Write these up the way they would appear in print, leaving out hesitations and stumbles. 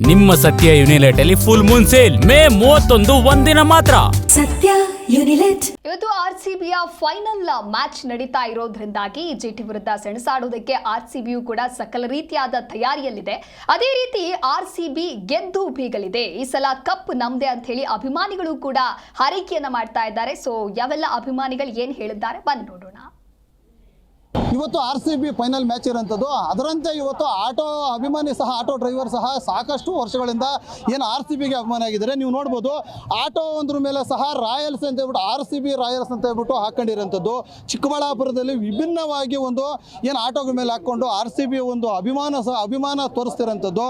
ನಿಮ್ಮ ಸತ್ಯ ಯುನಿಲೆಟ್ ಅಲ್ಲಿ ಫುಲ್ ಮೂನ್ ಸೇಲ್ ಮೇ 31 ಒಂದಿನ ಮಾತ್ರ. ಸತ್ಯ ಯುನಿಲೆಟ್. ಇವತ್ತು ಆರ್ಸಿಬಿಯ ಫೈನಲ್ ಮ್ಯಾಚ್ ನಡೀತಾ ಇರೋದ್ರಿಂದಾಗಿ ಜಿಟಿ ವಿರುದ್ಧ ಸೆಣಸಾಡೋದಕ್ಕೆ ಆರ್ಸಿಬಿಯು ಕೂಡ ಸಕಲ ರೀತಿಯಾದ ತಯಾರಿಯಲ್ಲಿದೆ. ಅದೇ ರೀತಿ ಆರ್ಸಿಬಿ ಗೆದ್ದು ಬೀಗಲಿದೆ. ಈ ಸಲ ಕಪ್ ನಮ್ದೆ ಅಂತ ಹೇಳಿ ಅಭಿಮಾನಿಗಳು ಕೂಡ ಹಾರೈಕೆಯನ್ನ ಮಾಡ್ತಾ ಇದ್ದಾರೆ. ಸೊ ಯಾವೆಲ್ಲ ಅಭಿಮಾನಿಗಳು ಏನ್ ಹೇಳಿದ್ದಾರೆ ಬನ್ನಿ ನೋಡೋಣ. ಇವತ್ತು RCB ಫೈನಲ್ ಮ್ಯಾಚ್ ಇರೋಂಥದ್ದು. ಅದರಂತೆ ಇವತ್ತು ಆಟೋ ಅಭಿಮಾನಿ ಸಹ, ಆಟೋ ಡ್ರೈವರ್ ಸಹ ಸಾಕಷ್ಟು ವರ್ಷಗಳಿಂದ ಏನು RCBಗೆ ಅಭಿಮಾನಿ ಆಗಿದ್ದಾರೆ. ನೀವು ನೋಡ್ಬೋದು, ಆಟೋ ಒಂದ್ರ ಮೇಲೆ ಸಹ ರಾಯಲ್ಸ್ ಅಂತ ಹೇಳ್ಬಿಟ್ಟು RCB ರಾಯಲ್ಸ್ ಅಂತ ಹೇಳ್ಬಿಟ್ಟು ಹಾಕೊಂಡಿರೋಂಥದ್ದು. ಚಿಕ್ಕಬಳ್ಳಾಪುರದಲ್ಲಿ ವಿಭಿನ್ನವಾಗಿ ಒಂದು ಏನು ಆಟೋಗಳ ಮೇಲೆ ಹಾಕ್ಕೊಂಡು RCB ಒಂದು ಅಭಿಮಾನ ತೋರಿಸ್ತಿರೋಂಥದ್ದು.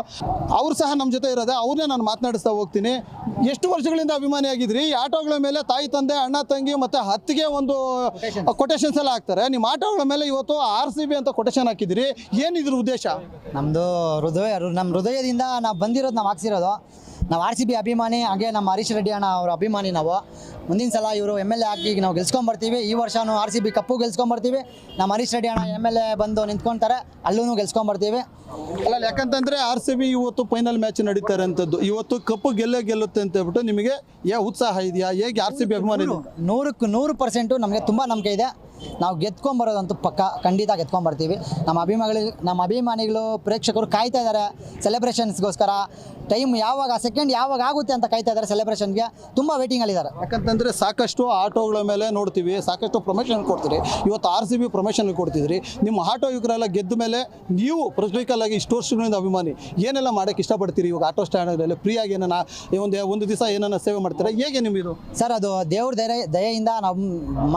ಅವ್ರು ಸಹ ನಮ್ಮ ಜೊತೆ ಇರೋದೆ, ಅವ್ರನ್ನೇ ನಾನು ಮಾತನಾಡಿಸ್ತಾ ಹೋಗ್ತೀನಿ. ಎಷ್ಟು ವರ್ಷಗಳಿಂದ ಅಭಿಮಾನಿ ಆಗಿದ್ರಿ? ಈ ಆಟೋಗಳ ಮೇಲೆ ತಾಯಿ ತಂದೆ, ಅಣ್ಣ ತಂಗಿ ಮತ್ತು ಹತ್ತಿಗೆ ಒಂದು ಕೊಟೇಶನ್ಸ್ ಎಲ್ಲ ಹಾಕ್ತಾರೆ. ನಿಮ್ಮ ಆಟೋಗಳ ಮೇಲೆ ಇವತ್ತು RCB ಅಂತ ಕೊಟೇಶನ್ ಹಾಕಿದ್ರಿ, ಏನಿದ್ರ ಉದ್ದೇಶ? ನಮ್ಮ ಹೃದಯದಿಂದ ನಾವು ಬಂದಿರೋದು, ನಾವು ಹಾಕ್ಸಿರೋದು. ನಾವು RCB ಅಭಿಮಾನಿ, ಹಾಗೆ ನಮ್ಮ ಹರೀಶ್ ರೆಡ್ಡಿ ಅಣ್ಣ ಅವರ ಅಭಿಮಾನಿ. ನಾವು ಮುಂದಿನ ಸಲ ಇವರು MLA ಆಗಿ ನಾವು ಗೆಲ್ಸ್ಕೊಂಡ್ಬರ್ತೀವಿ. ಈ ವರ್ಷನೂ RCB ಕಪ್ಪು ಗೆಲ್ಸ್ಕೊಂಡ್ಬರ್ತೀವಿ. ನಮ್ಮ ಹರೀಶ್ ರೆಡ್ಡಿ ಅಣ್ಣ MLA ಬಂದು ನಿಂತ್ಕೊಳ್ತಾರೆ, ಅಲ್ಲೂ ಗೆಲ್ಸ್ಕೊಂಡ್ಬರ್ತೀವಿ. ಅಲ್ಲ, ಯಾಕಂತಂದ್ರೆ RCB ಇವತ್ತು ಫೈನಲ್ ಮ್ಯಾಚ್ ನಡೀತಾರೆ ಅಂತದ್ದು. ಇವತ್ತು ಕಪ್ಪು ಗೆಲ್ಲುತ್ತೆ ಅಂತ ಹೇಳ್ಬಿಟ್ಟು ನಿಮಗೆ ಉತ್ಸಾಹ ಇದೆಯಾ? ಹೇಗೆ RCB ಅಭಿಮಾನಿ? 100% ನಮಗೆ ತುಂಬ ನಂಬಿಕೆ ಇದೆ. ನಾವು ಗೆದ್ಕೊಂಬರೋದಂತೂ ಪಕ್ಕ, ಖಂಡಿತ ಗೆದ್ಕೊಂಬರ್ತೀವಿ. ನಮ್ಮ ಅಭಿಮಾನಿಗಳು ಪ್ರೇಕ್ಷಕರು ಕಾಯ್ತಾ ಇದ್ದಾರೆ ಸೆಲೆಬ್ರೇಷನ್ಸ್ಗೋಸ್ಕರ. ಟೈಮ್ ಯಾವಾಗ, ಸೆಕೆಂಡ್ ಯಾವಾಗ ಆಗುತ್ತೆ ಅಂತ ಕಾಯ್ತಾ ಇದ್ದಾರೆ. ಸೆಲೆಬ್ರೇಷನ್ಗೆ ತುಂಬ ವೇಟಿಂಗಲ್ಲಿದ್ದಾರೆ. ಯಾಕಂತಂದರೆ ಸಾಕಷ್ಟು ಆಟೋಗಳ ಮೇಲೆ ನೋಡ್ತೀವಿ, ಸಾಕಷ್ಟು ಪ್ರಮೋಷನ್ ಕೊಡ್ತೀರಿ. ಇವತ್ತು RCB ಪ್ರಮೋಷನ್ ಕೊಡ್ತಿದ್ರಿ. ನಿಮ್ಮ ಆಟೋ ಯುವಕರೆಲ್ಲ ಗೆದ್ದ ಮೇಲೆ ನೀವು ಪ್ರೊಫೆಷನಲ್ ಆಗಿ ಇಷ್ಟು ವರ್ಷಗಳಿಂದ ಅಭಿಮಾನಿ, ಏನೆಲ್ಲ ಮಾಡೋಕ್ಕೆ ಇಷ್ಟಪಡ್ತೀರಿ? ಇವಾಗ ಆಟೋ ಸ್ಟ್ಯಾಂಡಲ್ಲಿ ಫ್ರೀಯಾಗಿ ಏನನ್ನ ಒಂದು ದಿವಸ ಏನನ್ನ ಸೇವೆ ಮಾಡ್ತಾರೆ, ಹೇಗೆ ನಿಮ್ಮದು? ಸರ್, ಅದು ದೇವ್ರ ದಯೆಯಿಂದ ನಾವು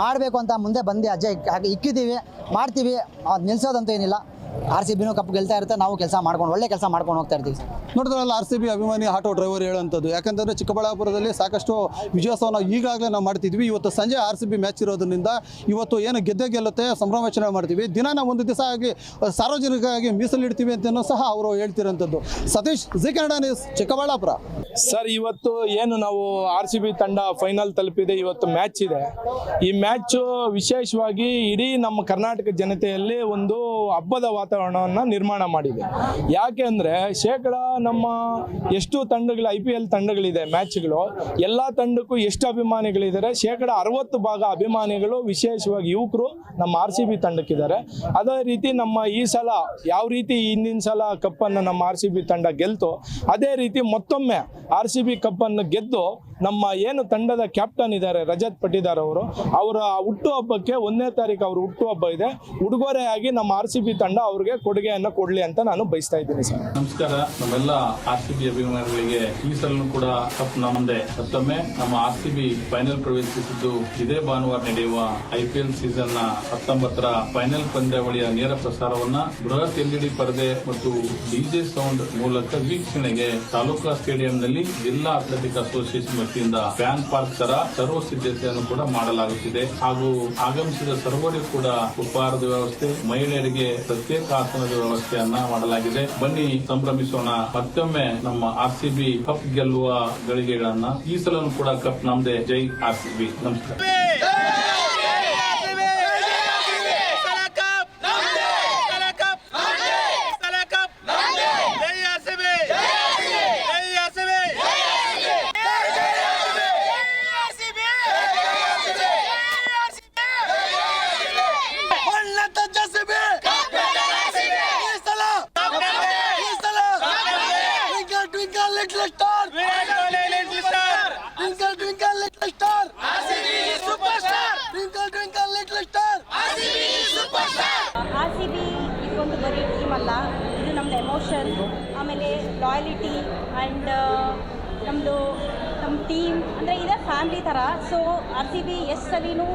ಮಾಡಬೇಕು ಅಂತ ಮುಂದೆ ಬಂದು ಇಕ್ಕಿದ್ದೀವಿ, ಮಾಡ್ತೀವಿ. ಅದು ನಿಲ್ಸೋದಂತೂ ಏನಿಲ್ಲ. RCBನೂ ಕಪ್ಪು ಗೆಲ್ತಾ ಇರುತ್ತೆ, ನಾವು ಒಳ್ಳೆ ಕೆಲಸ ಮಾಡ್ಕೊಂಡು ಹೋಗ್ತಾ ಇರ್ತೀವಿ. ನೋಡಿದ್ರಲ್ಲ, RCB ಅಭಿಮಾನಿ ಆಟೋ ಡ್ರೈವರ್ ಹೇಳೋಂಥದ್ದು. ಯಾಕಂತಂದರೆ ಚಿಕ್ಕಬಳ್ಳಾಪುರದಲ್ಲಿ ಸಾಕಷ್ಟು ವಿಜಯೋತ್ಸವನ ಈಗಾಗಲೇ ನಾವು ಮಾಡ್ತಿದ್ವಿ. ಇವತ್ತು ಸಂಜೆ RCB ಮ್ಯಾಚ್ ಇರೋದ್ರಿಂದ ಇವತ್ತು ಏನು ಗೆಲ್ಲುತ್ತೆ ಸಂಭ್ರಮಾಚರಣೆ ಮಾಡ್ತೀವಿ. ದಿನ ಒಂದು ದಿವಸ ಆಗಿ ಸಾರ್ವಜನಿಕವಾಗಿ ಮೀಸಲಿಡ್ತೀವಿ ಅಂತಲೂ ಸಹ ಅವರು ಹೇಳ್ತಿರೋಂಥದ್ದು. Satish, Zee Kannada news, Chikkaballapur. Sir, ಇವತ್ತು ಏನು ನಾವು RCB ತಂಡ ಫೈನಲ್ ತಲುಪಿದೆ. ಇವತ್ತು ಮ್ಯಾಚ್ ಇದೆ. ಈ ಮ್ಯಾಚು ವಿಶೇಷವಾಗಿ ಇಡೀ ನಮ್ಮ ಕರ್ನಾಟಕ ಜನತೆಯಲ್ಲಿ ಒಂದು ಹಬ್ಬದ ವಾತಾವರಣವನ್ನು ನಿರ್ಮಾಣ ಮಾಡಿದೆ. ಯಾಕೆ ಅಂದರೆ ನಮ್ಮ ಎಷ್ಟು ತಂಡಗಳು IPL ತಂಡಗಳಿದೆ, ಮ್ಯಾಚ್ಗಳು ಎಲ್ಲ ತಂಡಕ್ಕೂ ಎಷ್ಟು ಅಭಿಮಾನಿಗಳಿದ್ದಾರೆ, 60% ಅಭಿಮಾನಿಗಳು ವಿಶೇಷವಾಗಿ ಯುವಕರು ನಮ್ಮ RCB ತಂಡಕ್ಕಿದ್ದಾರೆ. ಅದೇ ರೀತಿ ನಮ್ಮ ಈ ಸಲ ಯಾವ ರೀತಿ ಹಿಂದಿನ ಸಲ ಕಪ್ಪನ್ನು ನಮ್ಮ RCB ತಂಡ ಗೆಲ್ತು, ಅದೇ ರೀತಿ ಮತ್ತೊಮ್ಮೆ RCB ಕಪ್ಪನ್ನು ಗೆದ್ದು ನಮ್ಮ ಏನು ತಂಡದ ಕ್ಯಾಪ್ಟನ್ ಇದ್ದಾರೆ ರಜತ್ ಪಟಿದಾರ್ ಅವರು, ಅವರ ಹುಟ್ಟುಹಬ್ಬಕ್ಕೆ 1ನೇ ತಾರೀಕು ಅವ್ರ ಹುಟ್ಟುಹಬ್ಬ ಇದೆ. ಉಡುಗೊರೆಯಾಗಿ ನಮ್ಮ RCB ತಂಡ ಅವ್ರಿಗೆ ಕೊಡುಗೆಯನ್ನು ಕೊಡಲಿ ಅಂತ ನಾನು ಬಯಸ್ತಾ ಇದ್ದೀನಿ ಸರ್. ನಮಸ್ಕಾರ. ನಮ್ಮೆಲ್ಲ RCB ಅಭಿಮಾನಿಗಳಿಗೆ ಈ ಸಲೂ ಕೂಡ ಕಪ್ ನಮ್ಮದೇ. ಮತ್ತೊಮ್ಮೆ ನಮ್ಮ RCB ಫೈನಲ್ ಪ್ರವೇಶಿಸಿದ್ದು ಇದೇ ಭಾನುವಾರ ನಡೆಯುವ IPL ಸೀಸನ್ ನ 19ರ ಫೈನಲ್ ಪಂದ್ಯಾವಳಿಯ ನೇರ ಪ್ರಸಾರವನ್ನ ಬೃಹತ್ LED ಪರದೆ ಮತ್ತು DJ ಸೌಂಡ್ ಮೂಲಕ ವೀಕ್ಷಣೆಗೆ ತಾಲೂಕಾ ಸ್ಟೇಡಿಯಂನಲ್ಲಿ ಜಿಲ್ಲಾ ಅಥ್ಲೆಟಿಕ್ ಅಸೋಸಿಯೇಷನ್ ವತಿಯಿಂದ ಫ್ಯಾನ್ ಪಾರ್ಕ್ ತರ ಸರ್ವ ಸಿದ್ಧತೆಯನ್ನು ಕೂಡ ಮಾಡಲಾಗುತ್ತಿದೆ. ಹಾಗೂ ಆಗಮಿಸಿದ ಸರ್ವರಿಗೂ ಕೂಡ ಉಪಹಾರದ ವ್ಯವಸ್ಥೆ, ಮಹಿಳೆಯರಿಗೆ ಪ್ರತ್ಯೇಕ ಆಸನದ ವ್ಯವಸ್ಥೆಯನ್ನ ಮಾಡಲಾಗಿದೆ. ಬನ್ನಿ ಸಂಭ್ರಮಿಸೋಣ. ಮತ್ತೊಮ್ಮೆ ನಮ್ಮ RCB ಕಪ್ ಗೆಲ್ಲುವ ಗಳಿಗೆಗಳನ್ನ. ಈ ಸಲನೂ ಕೂಡ ಕಪ್ ನಮ್ದೇ. ಜೈ RCB. ನಮಸ್ಕಾರ. RCB ಇದೊಂದು ಬರೀ ಟೀಮ್ ಅಲ್ಲ, ಇದು ನಮ್ಮದು ಎಮೋಷನ್, ಆಮೇಲೆ ಲಾಯಲಿಟಿ ಆ್ಯಂಡ್ ನಮ್ಮ ಟೀಮ್ ಅಂದರೆ ಇದೇ ಫ್ಯಾಮಿಲಿ ಥರ. ಸೊ RCB ಎಷ್ಟು ಸಲಿನೂ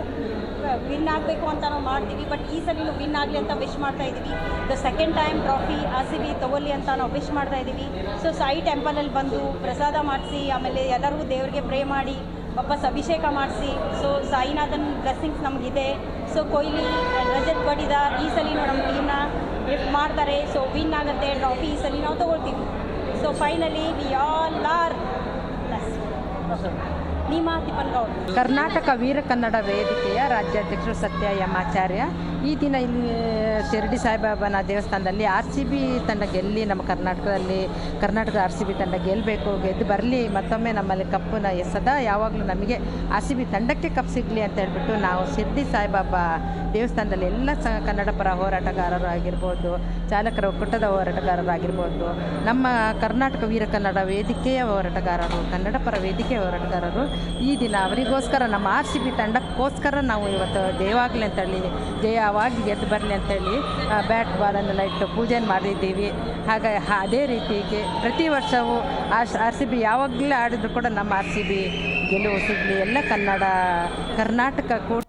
ವಿನ್ ಆಗಬೇಕು ಅಂತ ನಾವು ಮಾಡ್ತೀವಿ, ಬಟ್ ಈ ಸಲಿನೂ ವಿನ್ ಆಗಲಿ ಅಂತ ವಿಶ್ ಮಾಡ್ತಾ ಇದ್ದೀವಿ. The second time trophy RCB ತೊಗೊಳ್ಳಿ ಅಂತ ನಾವು ವಿಶ್ ಮಾಡ್ತಾ ಇದ್ದೀವಿ. ಸೊ ಸಾಯಿ ಟೆಂಪಲಲ್ಲಿ ಬಂದು ಪ್ರಸಾದ ಮಾಡಿಸಿ, ಆಮೇಲೆ ಎಲ್ಲರಿಗೂ ದೇವರಿಗೆ ಪ್ರೇ ಮಾಡಿ ವಾಪಸ್ ಅಭಿಷೇಕ ಮಾಡಿಸಿ. ಸೊ ಸಾಯಿನಾಥನ್ ಬ್ಲೆಸ್ಸಿಂಗ್ಸ್ ನಮಗಿದೆ. ಸೊ ಕೊಹ್ಲಿ ಆ್ಯಂಡ್ ರಜತ್ ಪಟಿದಾರ್ ಈ ಸಲಿನೂ ನಮ್ಮ ಟೀಮ್ನ ಲಿಫ್ಟ್ ಮಾಡ್ತಾರೆ. ಸೊ ವಿನ್ ಆಗುತ್ತೆ, ಟ್ರಾಫಿ ಈ ಸಲ ನಾವು ತೊಗೊಳ್ತೀವಿ. So finally we all are Neema Thippanagouda. Karnataka Veera Kannada ವೇದಿಕೆಯ ರಾಜ್ಯಾಧ್ಯಕ್ಷರು ಸತ್ಯ ಎಂ ಆಚಾರ್ಯ. ಈ ದಿನ ಇಲ್ಲಿ ಶಿರಡಿ ಸಾಯಿಬಾಬಾನ ದೇವಸ್ಥಾನದಲ್ಲಿ RCB ತಂಡ ಗೆಲ್ಲಿ ನಮ್ಮ ಕರ್ನಾಟಕ RCB ತಂಡ ಗೆಲ್ಲಬೇಕು, ಗೆದ್ದು ಬರಲಿ, ಮತ್ತೊಮ್ಮೆ ನಮ್ಮಲ್ಲಿ ಕಪ್ಪನ್ನ ಸದಾ ಯಾವಾಗಲೂ ನಮಗೆ RCB ತಂಡಕ್ಕೆ ಕಪ್ ಸಿಗಲಿ ಅಂತ ಹೇಳ್ಬಿಟ್ಟು ನಾವು ಶಿರಡಿ ಸಾಯಿಬಾಬಾ ದೇವಸ್ಥಾನದಲ್ಲಿ ಎಲ್ಲ ಕನ್ನಡ ಪರ ಹೋರಾಟಗಾರರು ಆಗಿರ್ಬೋದು, ಚಾಲಕರ ಒಕ್ಕೂಟದ ಹೋರಾಟಗಾರರಾಗಿರ್ಬೋದು, ನಮ್ಮ ಕರ್ನಾಟಕ ವೀರ ಕನ್ನಡ ವೇದಿಕೆಯ ಹೋರಾಟಗಾರರು, ಕನ್ನಡ ಪರ ವೇದಿಕೆಯ ಹೋರಾಟಗಾರರು ಈ ದಿನ ಅವರಿಗೋಸ್ಕರ ನಮ್ಮ RCB ತಂಡಕ್ಕೋಸ್ಕರ ನಾವು ಇವತ್ತು ಜಯವಾಗಲಿ ಅಂತೇಳಿ, ಜಯವಾಗಿ ಗೆದ್ದು ಬರಲಿ ಅಂತೇಳಿ ಬ್ಯಾಟ್ ಬಾಲನ್ನೆಲ್ಲ ಇಟ್ಟು ಪೂಜೆ ಮಾಡಿದ್ದೀವಿ. ಹಾಗೆ ಅದೇ ರೀತಿಗೆ ಪ್ರತಿ ವರ್ಷವೂ RCB ಯಾವಾಗಲೇ ಆಡಿದ್ರು ಕೂಡ ನಮ್ಮ RCB ಗೆಲುವು ಸಿಗಲಿ, ಎಲ್ಲ ಕರ್ನಾಟಕ ಕೂಡ